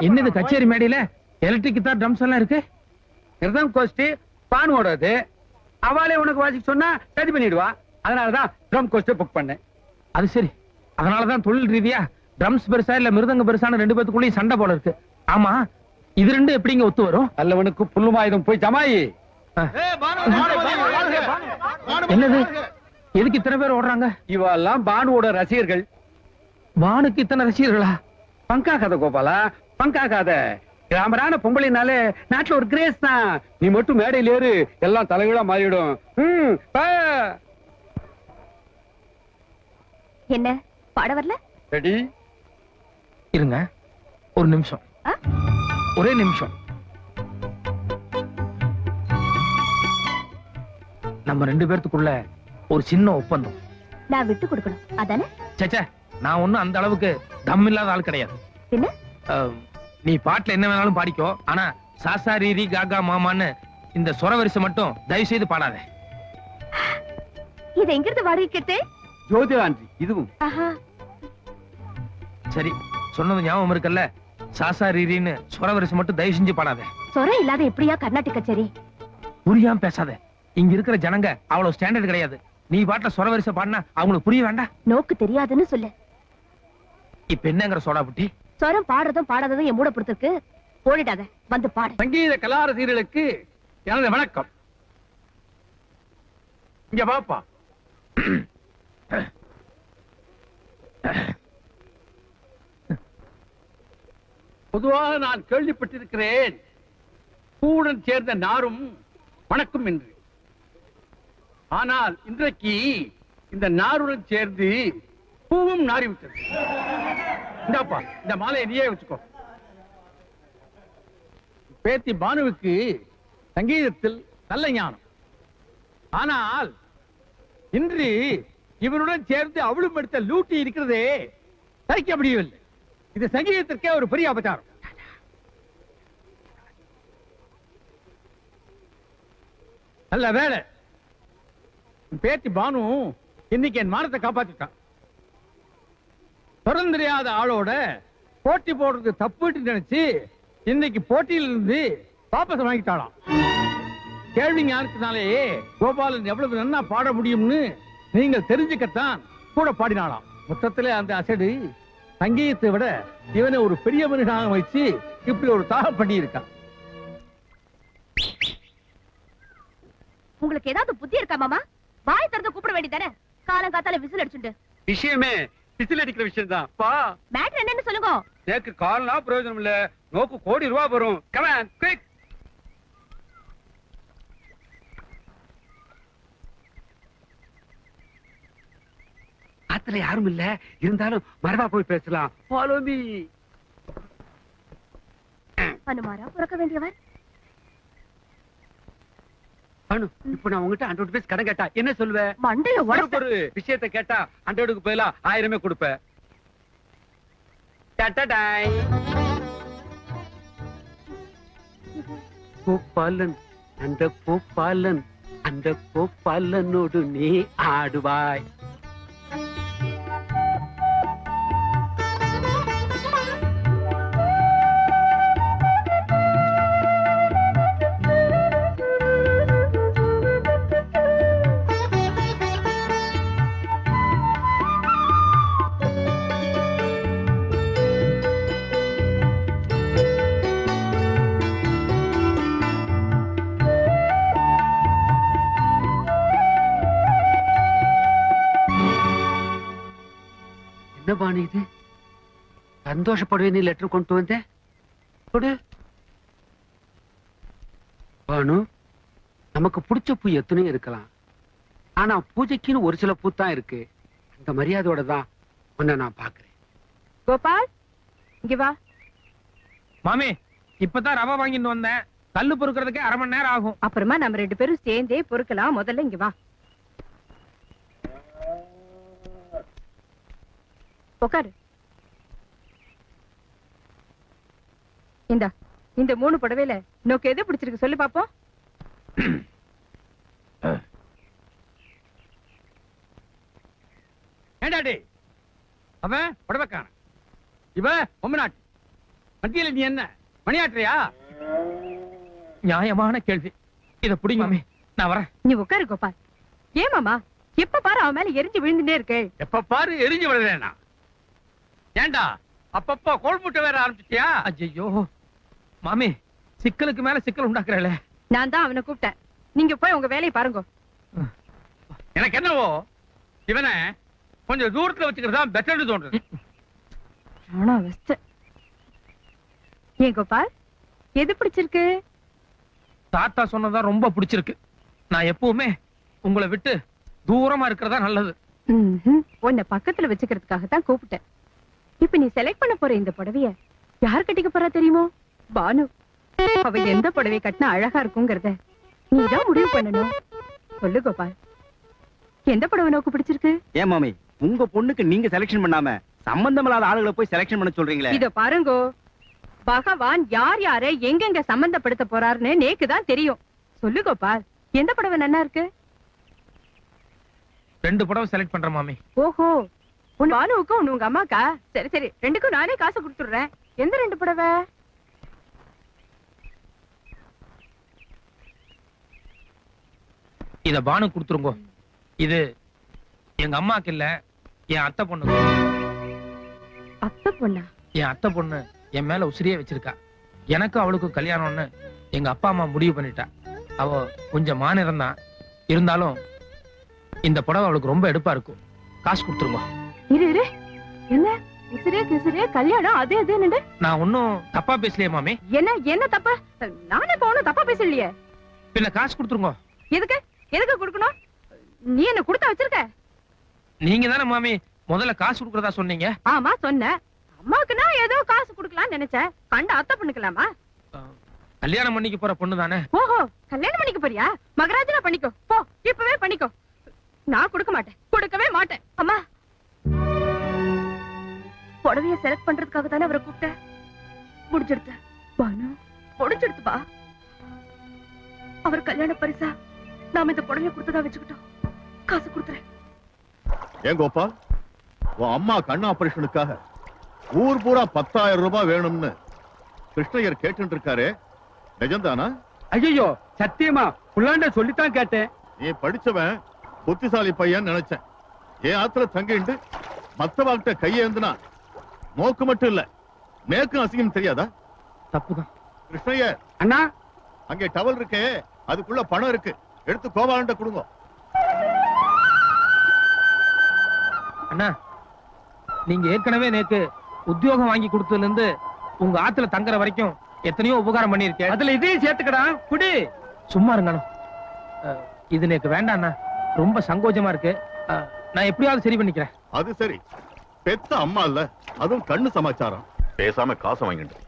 என்னது கச்சேரி மேடையில எலக்ட்ரிக் கிட்டார் ட்ரம்ஸ் எல்லாம் இருக்கு. மிருதம் கோஷ்டி பான் ஓடாது. அவளே உனக்கு வாசிக்க சொன்னா சரி பண்ணிடுவா. அதனாலதான் ட்ரம் கோஷ்டி புக் பண்ணேன். அது சரி. அதனாலதான் தொழில் ரீதியா ட்ரம்ஸ் பெருசா இல்ல மிருதங்க பெருசான ரெண்டு பேத்துக்குள்ளேயும் சண்டை போல இருக்கு. ஆமா, இது ரெண்டு எப்படிங்க ஒத்து வரும்? அல்லவனுக்கு புல்லுமாயுதம் போய் ஜமாயி. என்னது, எதுக்கு இத்தனை பேர் ஓடுறாங்க? இவெல்லாம் பானுவோட ரசிகர்கள். பானுக்கு இத்தனை ரசிகர்களா? பங்காகாத கோபாலா, பங்காகாத. கிராமரான பொம்பளைனாலே நாட்டுல ஒரு கிரேஸ் தான். நீ மட்டும் மேடையில் ஏறு, எல்லாம் தலைகீழா மாறிடும். என்ன பாட வரல? ரெடி இருங்க, ஒரு நிமிஷம், ஒரே நிமிஷம். நம்ம ரெண்டு பேர்த்துக்குள்ள ஒரு சின்ன ஒப்பந்தம். நான் விட்டு கொடுக்கணும் அதானே? சேச்சே, நான் ஒண்ணும் அந்த அளவுக்கு தம் இல்லாத ஆள் கிடையாது. என்ன? நீ பாட்டுல என்ன வேணாலும் பாடிக்கோ, ஆனா சாசா ரீரி காகா மாமான்னு இந்த சொர வரிசை மட்டும் தயவு செய்து பாடாத. இது எங்கிருந்து வாடகை கேட்டு? ஜோதிராண்டி இதுவும். சரி, சொன்னது ஞாபகம் இருக்குல்ல? சாசா ரீரின்னு சொர வரிசை மட்டும் தயவு செஞ்சு பாடாத. சொர இல்லாத எப்படியா கர்நாடக கச்சேரி? புரியாம பேசாத. இங்க இருக்கிற ஜனங்க அவ்வளவு ஸ்டாண்டர்ட் கிடையாது. நீ பாட்டுல சொர வரிசை பாடினா அவங்களுக்கு புரிய வேண்டாம். நோக்கு தெரியாதுன்னு சொல்லு. இப்ப என்னங்கிற சோடா புட்டி? சொரம் பாடுறதும் பாடாததும் என் மூட பொறுத்திருக்கு. போடிடாத, வந்து பாடு. சங்கீத கலாரசீர்களுக்கு எனது வணக்கம். இங்க பாப்பா. பொதுவாக நான் கேள்விப்பட்டிருக்கிறேன், பூவுடன் சேர்ந்த நாரும் வணக்கம் என்று. ஆனால் இன்றைக்கு இந்த நாருடன் சேர்ந்து பூவும் நாறிவிட்டது. இந்தாப்பா, இந்த மாலையை நீயே வச்சுக்கோ. பேத்தி பானுவுக்கு சங்கீதத்தில் நல்ல ஞானம். ஆனால் இன்று இவருடன் சேர்ந்து அவளும் எடுத்த லூட்டி இருக்கிறதே சகிக்க முடியவில்லை. இது சங்கீதத்திற்கே ஒரு பெரிய அபச்சாரம். நல்ல வேலை, பேத்தி பானு இன்னைக்கு என் மானத்தை காப்பாத்திட்டான். தொடர்ந்து தெரியாத ஆளோட போட்டி போடுறது தப்புட்டு நினைச்சு இன்னைக்கு போட்டியில இருந்து வாபஸ் வாங்கிட்டாளாம். கேள்வி ஞானத்தினாலேயே கோபாலன் எவ்வளவு நன்னா பாட முடியும்னு நீங்கள் தெரிஞ்சுக்கத்தான் கூட பாடினாளாம். மொத்தத்திலே அந்த அசடு சங்கீதத்தை விட இவனை ஒரு பெரிய மனுஷனாக வச்சு இப்படி ஒரு தாகம் பண்ணி இருக்கான். உங்களுக்கு ஏதாவது புத்தி இருக்கா மாமா? வாய் திறந்து கூப்பிட வேண்டியதானே? காலங்காத்தால விசில் அடிச்சுட்டு. விஷயமே விசில் அடிக்கிற விஷயம் தான். மேட்டர் என்னன்னு சொல்லுங்க. எனக்கு கால்னா பிரயோஜனம் இல்ல, நோக்கு கோடி ரூபாய் வரும். Come on quick. ஆத்துல யாரும் இல்ல, இருந்தாலும் மரபா போய் பேசலாம். Follow me. அனுமாரா பிறக்க வேண்டியவர். அனு, இப்போ நான் உங்ககிட்ட 100 ரூபாய் கடன் கேட்டா என்ன சொல்லுவ? மண்டையில உடைச்சு. ஒரு விஷயத்தை கேட்டா 100க்கு பதிலா 1000 கொடுப்ப. டடடாய். கோபாலன், அந்த கோபாலன், அந்த கோபாலனோடு நீ ஆடுவாய். என்ன பாணி இது? சந்தோஷப்படுவே நீ லெட்டர் கொண்டு வந்தேன். பானு, நமக்கு பிடிச்ச பூ எத்தனையும் இருக்கலாம், ஆனா பூஜைக்குன்னு ஒரு சில பூ தான் இருக்கு. அந்த மரியாதையோட தான் உன்னை நான் பாக்குறேன். கோபால், இங்க வா. மாமி, இப்பதான் ரவா வாங்கிட்டு வந்தேன். கல்லு பொறுக்கிறதுக்கே 1/2 மணி நேரம் ஆகும். அப்புறமா நம்ம 2 பேரும் சேர்ந்தே பொறுக்கலாம். முதல்ல இங்க வா. உட்காரு. இந்த 3 புடவையில நோக்கு எது பிடிச்சிருக்கு சொல்லு பாப்போம். ஏண்டாடி அவன் புடவைக்கான இவ பொம்மநாட்டு மத்தியில நீ என்ன மணியாட்டுறியா? நியாயமான கேள்வி. இத புடிங்க மாமி, நான் வரேன். நீ உட்காரு கோபால். ஏன் மாமா எப்ப பாரு அவன் மேல எரிஞ்சு விழுந்துட்டே இருக்கு? எப்ப பாரு எரிஞ்சு விழுறேனா? ஏண்டா அப்பப்போ கோல் முட்டை வேற ஆரம்பிச்சிட்டியா? ஐயோ மாமி, சிக்கலுக்கு மேல சிக்கல் உண்டாக்குறல. நான் தான் அவனை கூப்பிட்டேன். நீங்க போய் உங்க வேலையை பாருங்க. எனக்கு என்னவோ இவனை கொஞ்சம் தூரத்துல வச்சுக்கிறதா பெட்டர்னு தோன்றுது. ஆனா வெஸ்ட். ஏன் கோபால், எது பிடிச்சிருக்கு? தாத்தா சொன்னதா ரொம்ப பிடிச்சிருக்கு. நான் எப்பவுமே உங்களை விட்டு தூரமா இருக்கிறதா நல்லது. உன்னை பக்கத்துல வச்சுக்கிறதுக்காக தான் கூப்பிட்டேன். இப்ப நீ செலக்ட் பண்ண போற இந்த புடவைய யார் கட்டிக்க போறா தெரியுமோ? பானு. அவ எந்த புடவை கட்டினா அழகா இருக்குங்கிறத நீதான் முடிவு பண்ணணும். சொல்லு கோபால், எந்த புடவை நோக்கு பிடிச்சிருக்கு? ஏன் மாமி, உங்க பொண்ணுக்கு நீங்க செலக்ஷன் பண்ணாம சம்பந்தமில்லாத ஆளுகளை போய் செலக்ஷன் பண்ண சொல்றீங்களே? இத பாருங்கோ, பகவான் யார் யாரை எங்கெங்க சம்பந்தப்படுத்த போறாருன்னு நேக்குதான் தெரியும். சொல்லு கோபால், எந்த புடவை நல்லா இருக்கு? 2 புடவை செலக்ட் பண்றேன் மாமி. ஓஹோ, உன் பானுவுக்கும் உன் உங்க அம்மாக்கா? சரி சரி, ரெண்டுக்கும் நானே காசு கொடுத்துடுறேன். எந்த 2 புடவை? இத பானு கொடுத்துருங்க. இது எங்க அம்மாக்கு இல்ல, என் அத்தை பொண்ணுக்கு. அத்தை பொண்ணா? என் அத்தை பொண்ணு என் மேல உசிரியே வச்சிருக்கா. எனக்கு அவளுக்கு கல்யாணம்னு எங்க அப்பா அம்மா முடிவு பண்ணிட்டா. அவ கொஞ்சம் மாநிலம் தான், இருந்தாலும் இந்த புடவை அவளுக்கு ரொம்ப எடுப்பா இருக்கும். காசு கொடுத்துருங்க. இரு, என்ன உசிரே கிசிரே கல்யாணம் அது எதுன்னு? நான் ஒன்னும் தப்பா பேசலையே மாமி. என்ன தப்பா? நானே போனும் தப்பா பேசலையே. பின்ன காசு கொடுத்துருங்க. எதுக்கு கொடுக்கணும்? நீ என்ன கொடுத்தா வச்சிருக்க? நீங்க தானே மாமி முதல்ல காசு கொடுக்கறதா சொன்னீங்க. ஆமா சொன்னேன். அம்மாக்கு நான் ஏதோ காசு கொடுக்கலாம்னு நினைச்சேன். கண்ட அத்தை பண்ணிக்கலாமா? கல்யாணம் பண்ணிக்க போற பொண்ணு தானே. ஓஹோ, கல்யாணம் பண்ணிக்க போறியா? மகராஜனா பண்ணிக்கோ, போ, இப்பவே பண்ணிக்கோ. நான் கொடுக்க மாட்டேன், கொடுக்கவே மாட்டேன். அம்மா, புடவைய செலக்ட் பண்றதுக்காக தானே அவரை கூப்பிட்டேன். முடிஞ்செடுத்து பானு, முடிஞ்செடுத்து பா. அவர் கல்யாண பரிசா நாம இந்த புடவைய கொடுத்ததா வச்சுக்கிட்டோம். காசு கொடுத்துறேன். ஏன் கோபால், உன் அம்மா கண் ஆபரேஷனுக்காக ஊர் பூரா 10,000 ரூபாய் வேணும்னு கிருஷ்ணய்யர் கேட்டு இருக்காரு. நிஜம்தானா? ஐயோ சத்தியமா புள்ளாண்ட சொல்லித்தான் கேட்டேன். நீ படிச்சவன் புத்திசாலி பையன் நினைச்சேன். ஏன் ஆத்துல தங்கிண்டு மத்தவாக்கிட்ட கையேந்துனா நோக்கு மட்டும் இல்ல, நேக்கும் அசிங்கம் தெரியாதா? தப்புதான். கிருஷ்ணய்யர் அண்ணா, அங்கே டவல் இருக்கே, அதுக்குள்ள பணம் இருக்கு, எடுத்து கோபாலண்ட கொடுங்க. அண்ணா, நீங்க ஏற்கனவே நேக்கு உத்தியோகம் வாங்கி கொடுத்ததுல இருந்து உங்க ஆத்துல தங்குற வரைக்கும் எத்தனையோ உபகாரம் பண்ணிருக்கேன். அதுல இதையும் சேர்த்துக்கடா, குடி. சும்மா இருங்கண்ணா. இது நேக்கு வேண்டாண்ணா, ரொம்ப சங்கோஜமா இருக்கு. நான் எப்படியாவது சரி பண்ணிக்கிறேன். அது சரி, பெத்த அம்மா இல்ல, அதுவும் கண்ணு சமாச்சாரம். பேசாம காசை வாங்கிட்டு